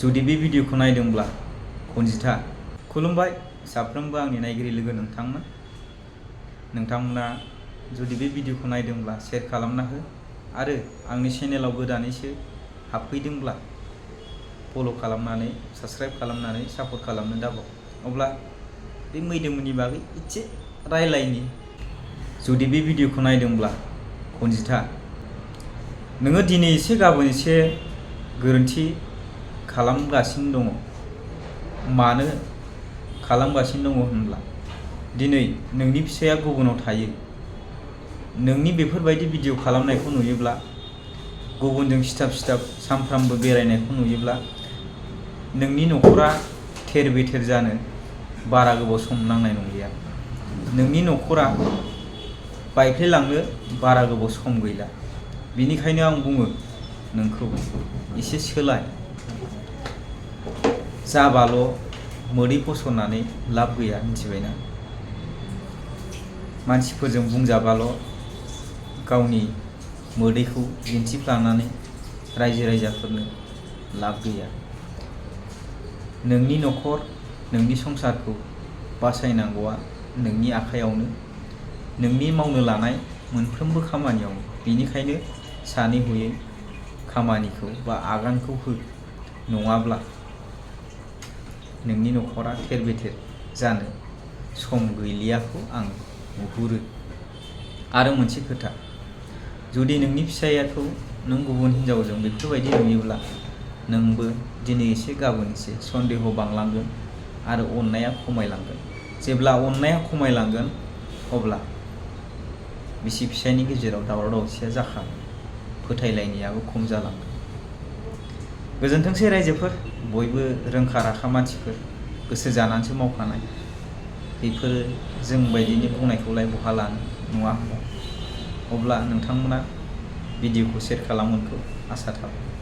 जुदि बे भिडिअखौ नायदोंब्ला konjita खुलुमबाय साफ्रोमबो आंनि नायगिरि लोगो नोंथांमोना जुदि बे भिडिअखौ नायदोंब्ला शेयार खालामना हो आरो आंनि चेनेलाव गोदानैसो हाबफैदोंब्ला फल' खालामनानै साबस्क्राइब खालामनानै सापर्ट खालामनो दाबाव। अब्ला बे मैदोमनि बागै एसे रायलायनि। जुदि बे भिडिअखौ नायदोंब्ला konjita नोङो दिनै एसे गाबोन एसे गोरोन्थि खालामगासिनो दङ। मानो खालामगासिनो दङ होनब्ला दिनै नोंनि फिसाया गुबुनाव थायो। नोंनि बेफोरबायदि भिडिअ खालामनायखौ नुयोब्ला, गुबुनजों सिथाब सानफ्रामबो बेरायनायखौ नुयोब्ला नोंनि न'खरा थेर बेथेर जानो बारा गोबाव सम नांनाय नंलिया। नोंनि न'खरा बायफ्लेलांनो बारा गोबाव सम गैला। बिनिखायनो आं बुङो नोंखौ एसे सोलाय। जाबाल' मोदै फसरनानै लाब गैया, मिथिबायना? मानसिफोरजों बुंजाबाल' गावनि मोदैखौ दिन्थिफ्लानानै रायजो राजाफोरनो लाब गैया। नोंनि न'खर, नोंनि संसारखौ बासायनांगौआ नोंनि आखायावनो, नोंनि मावनो लानाय मोनफ्रोमबो खामानियाव। बेनिखायनो सानै हयै खामानिखौ बा आगानखौ हो, नङाब्ला नोंनि न'खरा थेर बेथेर जानो सम गैलियाखौ आं नुहुरो। आरो मोनसे खोथा, जुदि नोंनि फिसायाखौ नों गुबुन हिनजावजों बेफोरबायदि नुयोब्ला नोंबो दिनै एसे गाबोन एसे सन्देह बांलांगोन आरो अननाया खमायलांगोन। जेब्ला अननाया खमायलांगोन अब्ला बिसि फिसायनि गेजेराव दावराव दावसिया जाखागोन, फोथायलायनायाबो खम जालांगोन। गोजोनथोंसै रायजोफोर, बयबो रोंखा राखा मानसिफोर, गोसो जानानैसो मावखानाय। बेफोरो जों बायदिनि बुंनायखौलाय बहा लानो, नङा होनबा? अब्ला नोंथांमोना भिडिअखौ शेयार खालामगोनखौ आसा थाबाय।